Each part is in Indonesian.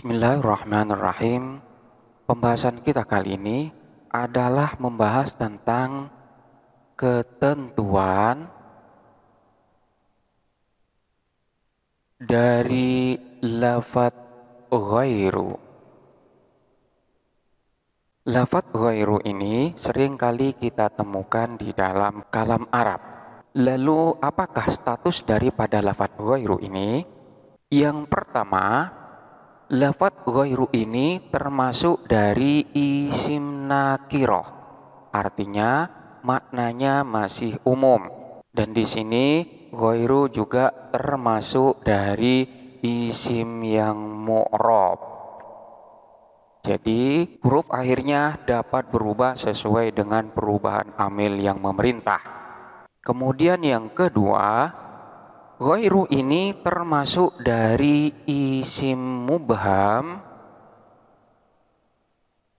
Bismillahirrahmanirrahim. Pembahasan kita kali ini adalah membahas tentang ketentuan dari lafadz ghairu. Lafadz ghairu ini seringkali kita temukan di dalam kalam Arab. Lalu apakah status daripada lafadz ghairu ini? Yang pertama, lafadz ghairu ini termasuk dari isim nakiroh, artinya maknanya masih umum. Dan di sini ghairu juga termasuk dari isim yang mu'rab. Jadi huruf akhirnya dapat berubah sesuai dengan perubahan amil yang memerintah. Kemudian yang kedua, ghairu ini termasuk dari isim mubham,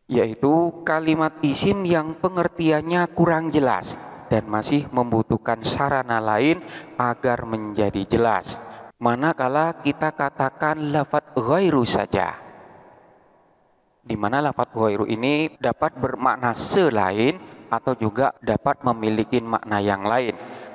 yaitu kalimat isim yang pengertiannya kurang jelas dan masih membutuhkan sarana lain agar menjadi jelas. Manakala kita katakan lafadz ghairu saja, di mana lafadz ghairu ini dapat bermakna selain atau juga dapat memiliki makna yang lain.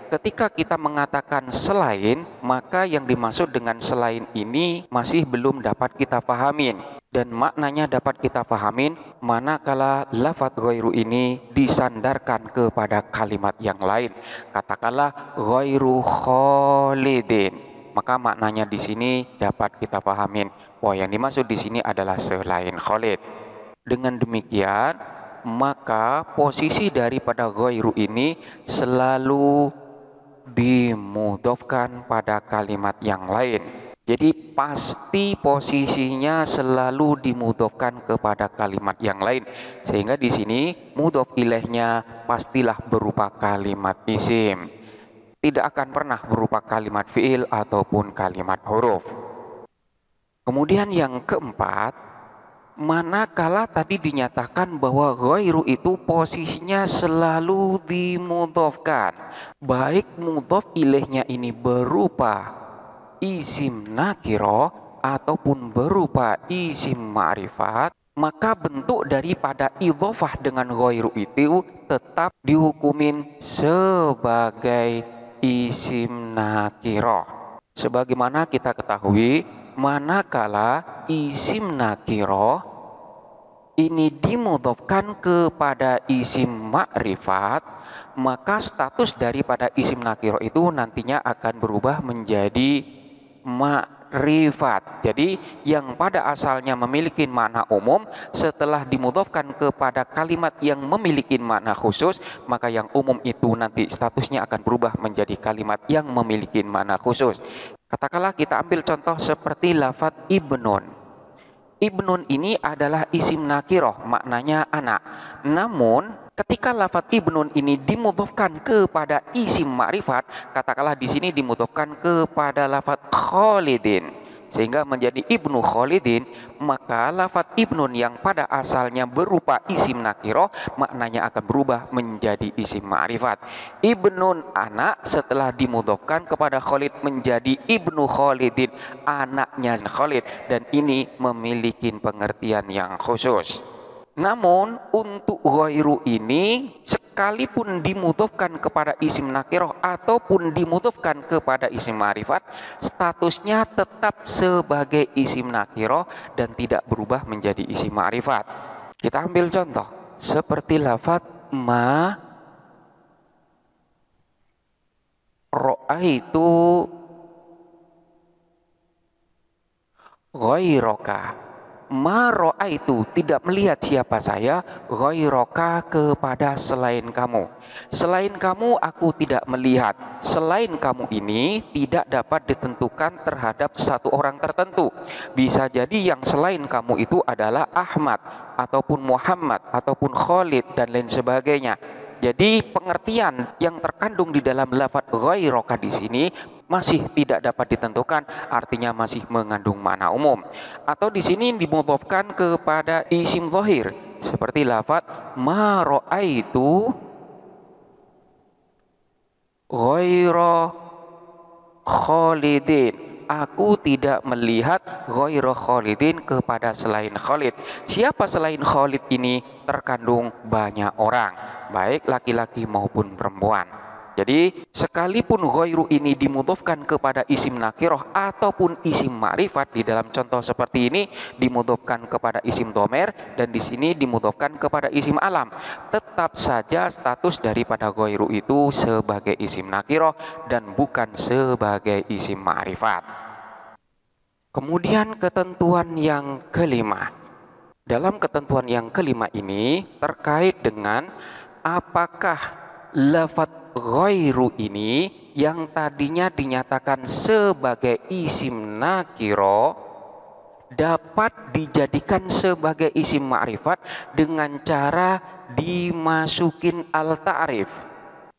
Ketika kita mengatakan selain, maka yang dimaksud dengan selain ini masih belum dapat kita pahamin. Dan maknanya dapat kita pahamin manakala lafadz ghairu ini disandarkan kepada kalimat yang lain. Katakanlah ghairu khalidin, maka maknanya di sini dapat kita pahamin bahwa yang dimaksud di sini adalah selain Khalid. Dengan demikian, maka posisi daripada ghairu ini selalu dimudhofkan pada kalimat yang lain. Jadi pasti posisinya selalu dimudhofkan kepada kalimat yang lain. Sehingga di sini mudhof ilaihnya pastilah berupa kalimat isim. Tidak akan pernah berupa kalimat fi'il ataupun kalimat huruf. Kemudian yang keempat, manakala tadi dinyatakan bahwa ghairu itu posisinya selalu dimudhofkan, baik mudhof ilaihnya ini berupa isim nakiro ataupun berupa isim ma'rifat, maka bentuk daripada idhofah dengan ghairu itu tetap dihukumin sebagai isim nakiro. Sebagaimana kita ketahui, manakala isim nakiro ini dimudhofkan kepada isim ma'rifat, maka status daripada isim nakiro itu nantinya akan berubah menjadi ma'rifat. Jadi yang pada asalnya memiliki makna umum, setelah dimudhofkan kepada kalimat yang memiliki makna khusus, maka yang umum itu nanti statusnya akan berubah menjadi kalimat yang memiliki makna khusus. Katakanlah kita ambil contoh seperti lafadz ibnun. Ibnun ini adalah isim nakiroh, maknanya anak. Namun ketika lafadz ibnun ini dimudhofkan kepada isim ma'rifat, katakanlah di sini dimudhofkan kepada lafadz Khalidin, sehingga menjadi ibnu Khalidin, maka lafadz ibnun yang pada asalnya berupa isim nakiroh, maknanya akan berubah menjadi isim ma'rifat. Ibnun anak setelah dimudhofkan kepada Khalid menjadi ibnu Khalidin, anaknya Khalid, dan ini memiliki pengertian yang khusus. Namun untuk ghairu ini sekalipun dimudhofkan kepada isim nakiroh ataupun dimudhofkan kepada isim ma'rifat, statusnya tetap sebagai isim nakiroh dan tidak berubah menjadi isim ma'rifat. Kita ambil contoh seperti lafadz ma ra'aitu ghairaka. Ma ra'aitu, tidak melihat siapa saya, ghairaka, kepada selain kamu. Selain kamu aku tidak melihat. Selain kamu ini tidak dapat ditentukan terhadap satu orang tertentu. Bisa jadi yang selain kamu itu adalah Ahmad ataupun Muhammad ataupun Khalid dan lain sebagainya. Jadi pengertian yang terkandung di dalam lafadz ghairaka di sini masih tidak dapat ditentukan, artinya masih mengandung makna umum. Atau di sini dimudhofkan kepada isim zahir seperti lafadz ma ra'aitu ghaira Khalidin. aku tidak melihat ghairu Khalidin kepada selain Khalid. Siapa selain Khalid ini? Terkandung banyak orang, baik laki-laki maupun perempuan. Jadi sekalipun ghairu ini dimudhofkan kepada isim nakiroh ataupun isim ma'rifat, di dalam contoh seperti ini dimudhofkan kepada isim domer dan di sini dimudhofkan kepada isim alam, tetap saja status daripada ghairu itu sebagai isim nakiroh dan bukan sebagai isim ma'rifat. Kemudian ketentuan yang kelima. Dalam ketentuan yang kelima ini terkait dengan apakah lafadz ghairu ini yang tadinya dinyatakan sebagai isim nakiro dapat dijadikan sebagai isim ma'rifat dengan cara dimasukin al-ta'rif.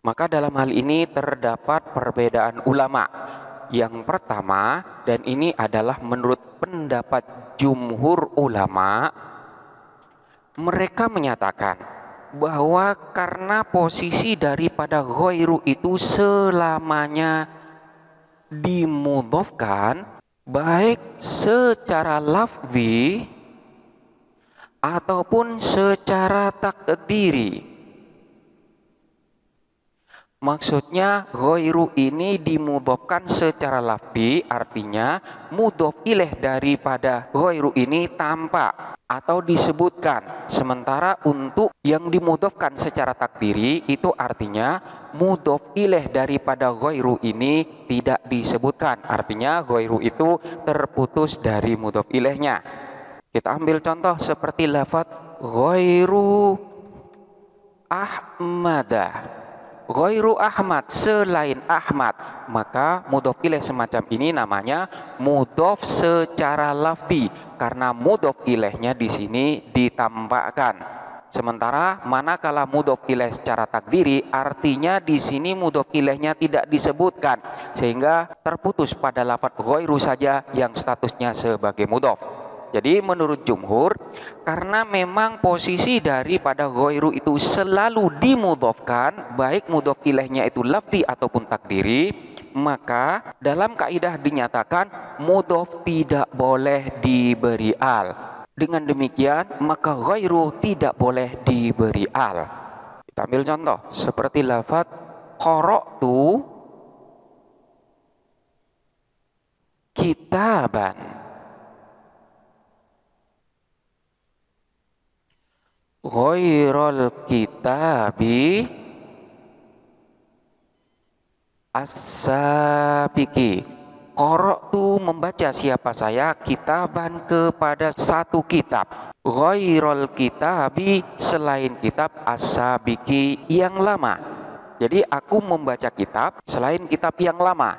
Maka dalam hal ini terdapat perbedaan ulama. Yang pertama, dan ini adalah menurut pendapat jumhur ulama, mereka menyatakan bahwa karena posisi daripada ghairu itu selamanya dimudhofkan baik secara lafzi ataupun secara takdiri. Maksudnya ghairu ini dimudhofkan secara lafzi, artinya mudhof ilaih daripada ghairu ini tampak atau disebutkan. Sementara untuk yang dimudhofkan secara takdiri itu artinya mudhof ilaih daripada ghairu ini tidak disebutkan. Artinya ghairu itu terputus dari mudhof ilaihnya. Kita ambil contoh seperti lafadz ghairu Ahmada. Ghairu Ahmad, selain Ahmad, maka mudhof ilaih semacam ini namanya mudhof secara lafzi karena mudhof ilaihnya di sini ditampakkan. Sementara manakala mudhof ilaih secara takdiri, artinya di sini mudhof ilaihnya tidak disebutkan sehingga terputus pada lafadz ghairu saja yang statusnya sebagai mudhof. Jadi menurut jumhur, karena memang posisi daripada ghairu itu selalu dimudhofkan, baik mudhof ilaihnya itu lafzi ataupun takdiri, maka dalam kaidah dinyatakan mudhof tidak boleh diberi al. Dengan demikian, maka ghairu tidak boleh diberi al. Kita ambil contoh seperti lafadz qara'tu kitaban. Ghairul kitabi as-sabiqi. Qara'tu membaca siapa saya kitaban kepada satu kitab. Ghairul kitabi selain kitab as-sabiqi yang lama. Jadi aku membaca kitab selain kitab yang lama.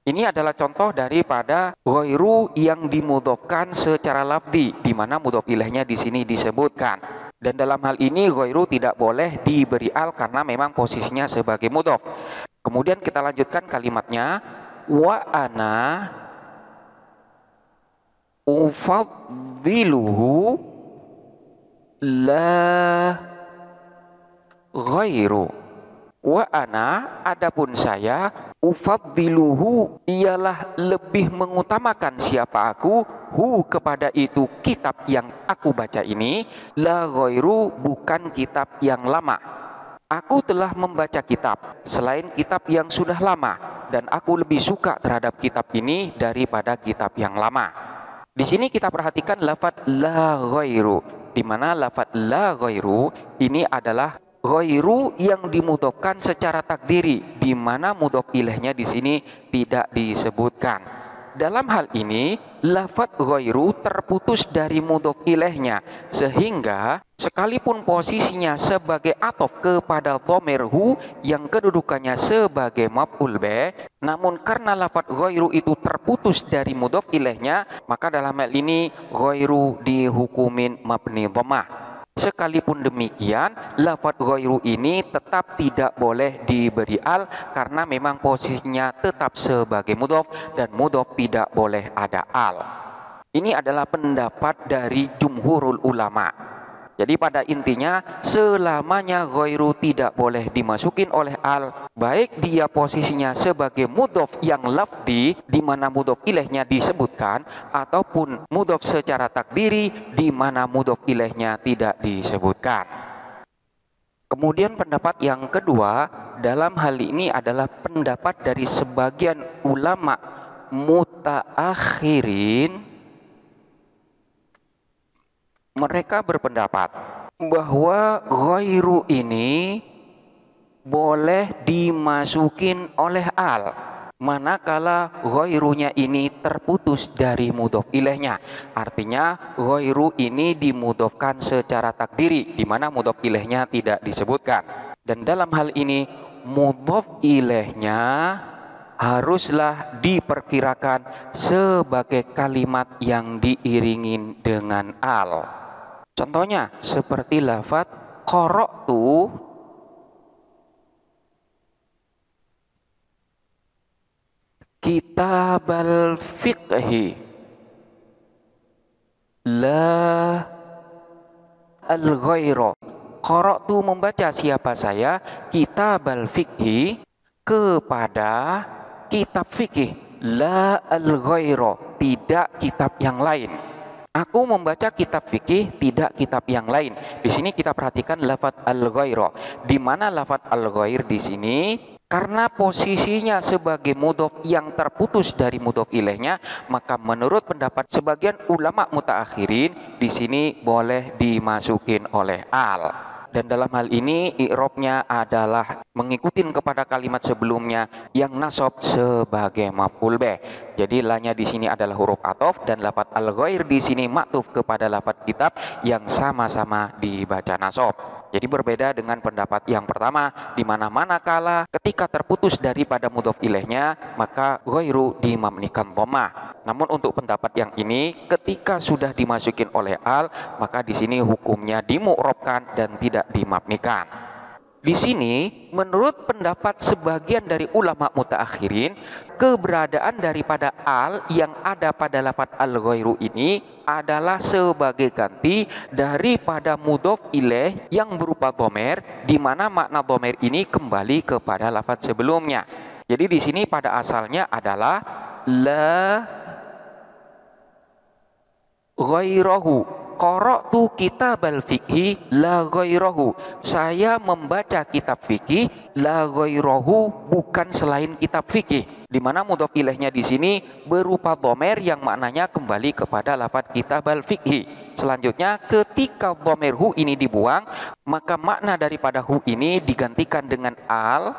Ini adalah contoh daripada ghairu yang dimudhofkan secara lafzi, di mana mudhof ilaihnya di sini disebutkan. Dan dalam hal ini ghairu tidak boleh diberi al karena memang posisinya sebagai mudhof. Kemudian kita lanjutkan kalimatnya, wa ana ufaddiluhu la ghairu. Wa ana, adapun saya, ufaddiluhu, ialah lebih mengutamakan siapa aku, hu kepada itu kitab yang aku baca ini, la ghairu, bukan kitab yang lama. Aku telah membaca kitab selain kitab yang sudah lama dan aku lebih suka terhadap kitab ini daripada kitab yang lama. Di sini kita perhatikan lafadz la ghairu, di mana lafadz la ghairu ini adalah ghairu yang dimudhofkan secara takdiri, di mana mudhof ilaihnya di sini tidak disebutkan. Dalam hal ini lafadz ghairu terputus dari mudhof ilaihnya, sehingga sekalipun posisinya sebagai athof kepada dhamir hu yang kedudukannya sebagai maf'ul bih, namun karena lafadz ghairu itu terputus dari mudhof ilaihnya, maka dalam hal ini ghairu dihukumin mabni dhammah. Sekalipun demikian, lafadz ghairu ini tetap tidak boleh diberi al karena memang posisinya tetap sebagai mudhof dan mudhof tidak boleh ada al. Ini adalah pendapat dari jumhurul ulama. Jadi pada intinya selamanya ghairu tidak boleh dimasukin oleh al, baik dia posisinya sebagai mudhof yang lafdi di mana mudhof ilaihnya disebutkan, ataupun mudhof secara takdiri di mana mudhof ilaihnya tidak disebutkan. Kemudian pendapat yang kedua dalam hal ini adalah pendapat dari sebagian ulama mutaakhirin. Mereka berpendapat bahwa ghairu ini boleh dimasukin oleh al manakala ghairunya ini terputus dari mudhof ilaihnya. Artinya ghairu ini dimudhofkan secara takdiri di mana mudhof ilaihnya tidak disebutkan. Dan dalam hal ini mudhof ilaihnya haruslah diperkirakan sebagai kalimat yang diiringi dengan al. Contohnya seperti lafaz qara'tu kitabal fiqhi la al-ghaira. Qara'tu membaca siapa saya kitabal fiqhi kepada kitab fikih la al-ghaira, tidak kitab yang lain. Aku membaca kitab fikih, tidak kitab yang lain. Di sini kita perhatikan lafaz al-ghaira. Di mana lafaz al-ghair di sini karena posisinya sebagai mudhof yang terputus dari mudhof ilaihnya, maka menurut pendapat sebagian ulama mutaakhirin di sini boleh dimasukin oleh al. Dan dalam hal ini i'rabnya adalah mengikuti kepada kalimat sebelumnya yang nasab sebagai maf'ul bih. Jadi lanya di sini adalah huruf athof dan lafaz al-ghair di sini ma'tuf kepada lafaz kitab yang sama-sama dibaca nasab. Jadi berbeda dengan pendapat yang pertama di mana manakala ketika terputus daripada mudhof ilaihnya maka ghairu dimamnikan dhammah. Namun untuk pendapat yang ini ketika sudah dimasukin oleh al maka di sini hukumnya dimu'rabkan dan tidak dimabnikan. Di sini menurut pendapat sebagian dari ulama mutaakhirin keberadaan daripada al yang ada pada lafaz al-ghairu ini adalah sebagai ganti daripada mudhof ilaih yang berupa dhamir di mana makna dhamir ini kembali kepada lafaz sebelumnya. Jadi di sini pada asalnya adalah la ghairahu. Qara'tu kitabal fiqhi la ghairahu. Saya membaca kitab fikih la ghairahu, bukan selain kitab fikih. Di mana mudhof ilaihnya di sini berupa dhamir yang maknanya kembali kepada lafaz kitabal fiqhi. Selanjutnya ketika dhamir hu ini dibuang, maka makna daripada hu ini digantikan dengan al,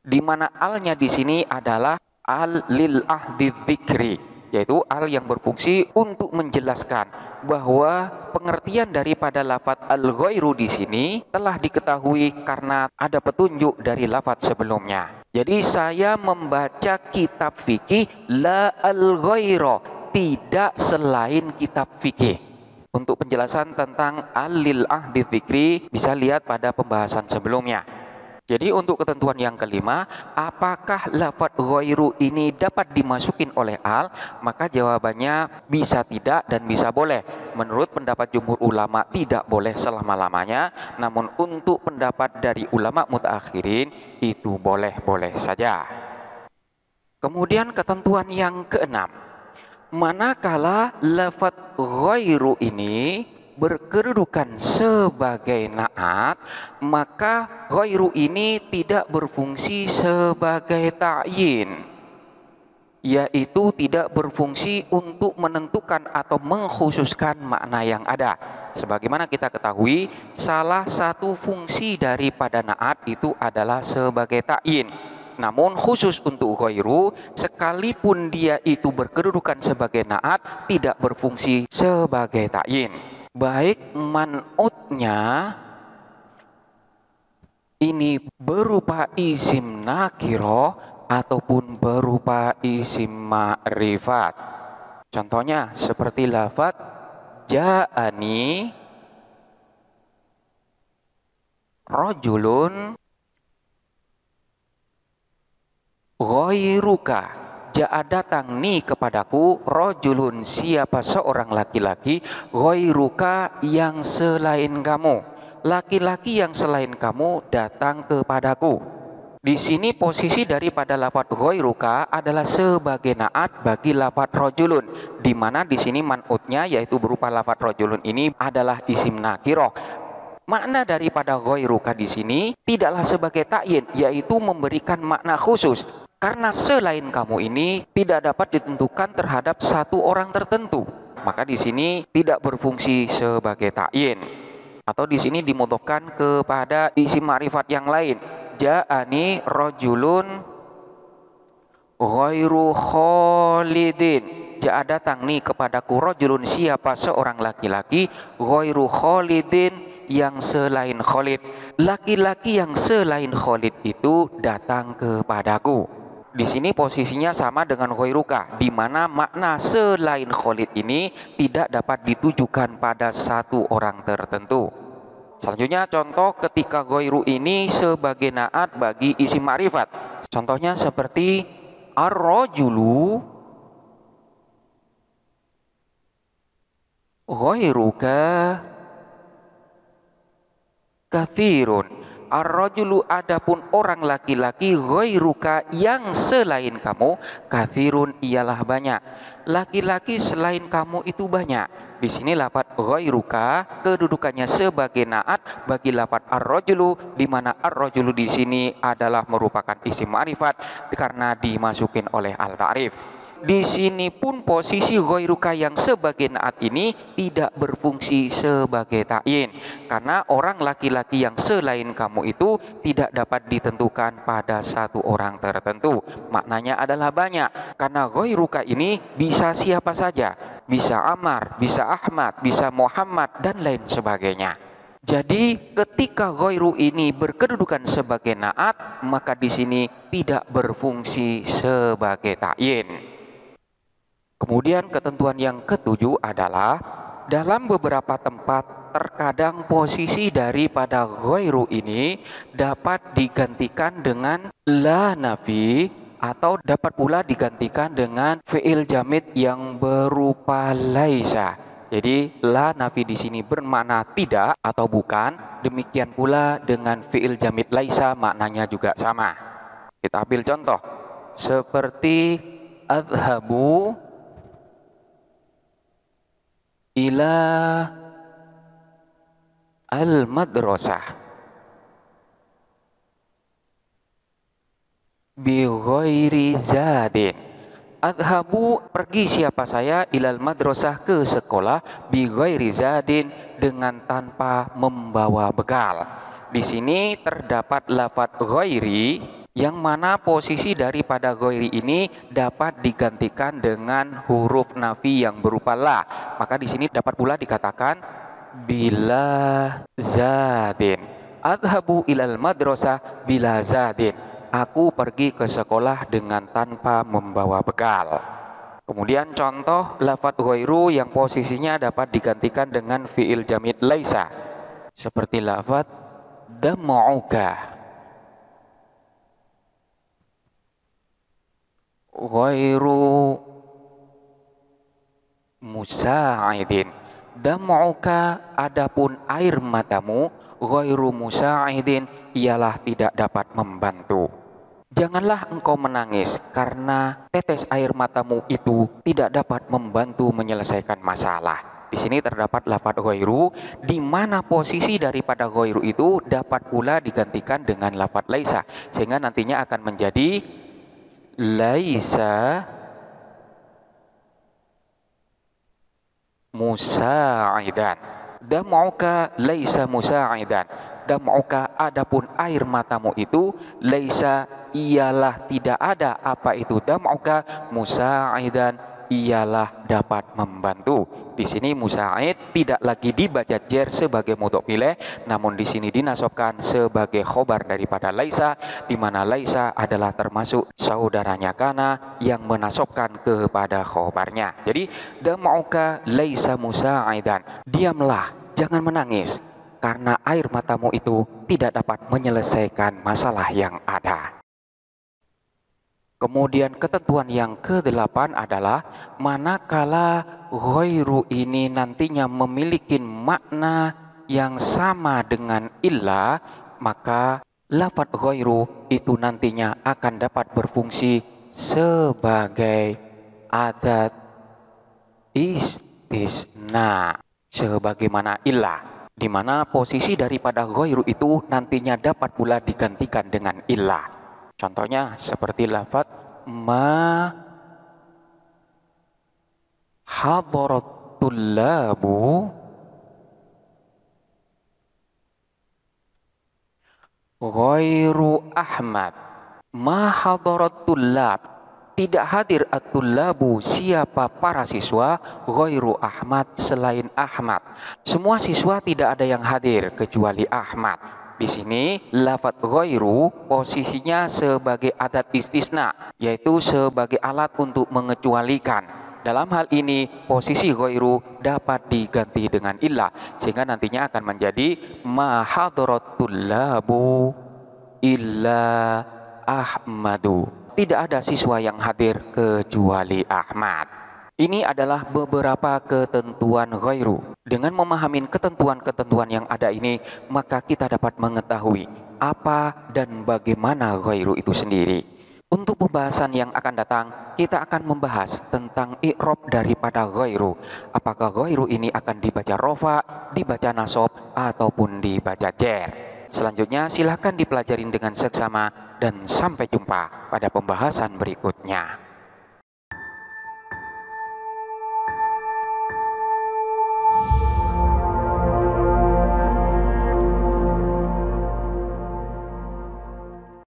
di mana alnya di sini adalah al lil ahdi dzikri, yaitu al yang berfungsi untuk menjelaskan bahwa pengertian daripada lafaz al-ghairu di sini telah diketahui karena ada petunjuk dari lafaz sebelumnya. Jadi saya membaca kitab fikih la al-ghaira, tidak selain kitab fikih. Untuk penjelasan tentang al-lil ahdi dzikri bisa lihat pada pembahasan sebelumnya. Jadi untuk ketentuan yang kelima, apakah lafaz ghairu ini dapat dimasukin oleh al? Maka jawabannya bisa tidak dan bisa boleh. Menurut pendapat jumhur ulama tidak boleh selama-lamanya, namun untuk pendapat dari ulama mutaakhirin itu boleh-boleh saja. Kemudian ketentuan yang keenam, manakala lafaz ghairu ini berkedudukan sebagai na'at, maka ghairu ini tidak berfungsi sebagai ta'yin, yaitu tidak berfungsi untuk menentukan atau mengkhususkan makna yang ada. Sebagaimana kita ketahui, salah satu fungsi daripada na'at itu adalah sebagai ta'yin. Namun khusus untuk ghairu, sekalipun dia itu berkedudukan sebagai na'at, tidak berfungsi sebagai ta'yin. Baik man'utnya ini berupa isim nakiro ataupun berupa isim ma'rifat. Contohnya seperti lafaz ja'ani rajulun ghairuka. Ja'a datang ni kepadaku rajulun siapa seorang laki-laki ghairuka yang selain kamu. Laki-laki yang selain kamu datang kepadaku. Di sini posisi daripada lafadz ghairuka adalah sebagai naat bagi lafadz rajulun, di mana di sini man'utnya yaitu berupa lafadz rajulun ini adalah isim nakirah. Makna daripada ghairuka di sini tidaklah sebagai ta'yin, yaitu memberikan makna khusus. Karena selain kamu ini tidak dapat ditentukan terhadap satu orang tertentu, maka di sini tidak berfungsi sebagai ta'yin. Atau di sini dimudhofkan kepada isim ma'rifat yang lain. Ja'ani rajulun ghairu khalidin. Ja'a datang nih kepadaku rajulun siapa seorang laki-laki ghairu khalidin yang selain Khalid. Laki-laki yang selain Khalid itu datang kepadaku. Di sini posisinya sama dengan ghairuka, di mana makna selain Khalid ini tidak dapat ditujukan pada satu orang tertentu. Selanjutnya contoh ketika ghairu ini sebagai naat bagi isim ma'rifat. Contohnya seperti ar-rajulu ghairuka kathirun. Ar-rajulu adapun orang laki-laki ghairuka yang selain kamu kathirun ialah banyak. Laki-laki selain kamu itu banyak. Di sini lafadz ghairuka kedudukannya sebagai naat bagi lafadz ar-rajulu, di mana ar-rajulu di sini adalah merupakan isim ma'rifat karena dimasukin oleh al-ta'rif. Di sini pun posisi ghairuka yang sebagai naat ini tidak berfungsi sebagai ta'yin, karena orang laki-laki yang selain kamu itu tidak dapat ditentukan pada satu orang tertentu. Maknanya adalah banyak, karena ghairuka ini bisa siapa saja, bisa Ammar, bisa Ahmad, bisa Muhammad dan lain sebagainya. Jadi ketika ghairu ini berkedudukan sebagai naat, maka di sini tidak berfungsi sebagai ta'yin. Kemudian ketentuan yang ketujuh adalah dalam beberapa tempat terkadang posisi daripada ghairu ini dapat digantikan dengan la nafi atau dapat pula digantikan dengan fi'il jamid yang berupa laisa. Jadi la nafi di sini bermakna tidak atau bukan, demikian pula dengan fi'il jamid laisa maknanya juga sama. Kita ambil contoh seperti adhabu ila al-madrasah bi ghairi zadin. Adhabu pergi siapa saya ilal madrasah ke sekolah bi ghairi zadin dengan tanpa membawa bekal. Di sini terdapat lafadz ghairi yang mana posisi daripada ghairi ini dapat digantikan dengan huruf nafi yang berupa la. Maka di sini dapat pula dikatakan bila zadin. Adhabu ilal madrasah bila zadin. Aku pergi ke sekolah dengan tanpa membawa bekal. Kemudian contoh lafadz ghairu yang posisinya dapat digantikan dengan fi'il jamid laisa. Seperti lafadz dam'uka ghairu musa'idin. Dam'uka adapun air matamu ghairu musa'idin ialah tidak dapat membantu. Janganlah engkau menangis karena tetes air matamu itu tidak dapat membantu menyelesaikan masalah. Di sini terdapat lafadz ghairu di mana posisi daripada ghairu itu dapat pula digantikan dengan lafadz laisa, sehingga nantinya akan menjadi laisa musa'idan. Dam'uka laisa musa'idan. Dam'uka adapun air matamu itu laisa ialah tidak ada apa itu dam'uka musa'idan ialah dapat membantu. Di sini musa'id tidak lagi dibaca jer sebagai mudhof ilaih, namun di sini dinasobkan sebagai khobar daripada laisa, di mana laisa adalah termasuk saudaranya kana yang menasobkan kepada khobarnya. Jadi dam'uka laisa musa'idan. Diamlah, jangan menangis karena air matamu itu tidak dapat menyelesaikan masalah yang ada. Kemudian ketentuan yang ke-8 adalah manakala ghairu ini nantinya memiliki makna yang sama dengan illa, maka lafadz ghairu itu nantinya akan dapat berfungsi sebagai adat istisna, sebagaimana illah, di mana posisi daripada ghairu itu nantinya dapat pula digantikan dengan illah. Contohnya seperti lafaz ma hadarat tullabu ghairu Ahmad. Ma hadarat tullab, tidak hadir at-tullabu, siapa para siswa, ghairu Ahmad, selain Ahmad. Semua siswa tidak ada yang hadir kecuali Ahmad. Di sini lafaz ghairu posisinya sebagai adat istisna, yaitu sebagai alat untuk mengecualikan. Dalam hal ini posisi ghairu dapat diganti dengan illah, sehingga nantinya akan menjadi ma hadaratul labu illa Ahmadu. Tidak ada siswa yang hadir kecuali Ahmad. Ini adalah beberapa ketentuan ghairu. Dengan memahami ketentuan-ketentuan yang ada ini, maka kita dapat mengetahui apa dan bagaimana ghairu itu sendiri. Untuk pembahasan yang akan datang, kita akan membahas tentang i'rab daripada ghairu. Apakah ghairu ini akan dibaca rofa, dibaca nasab, ataupun dibaca jer. Selanjutnya silahkan dipelajarin dengan seksama dan sampai jumpa pada pembahasan berikutnya.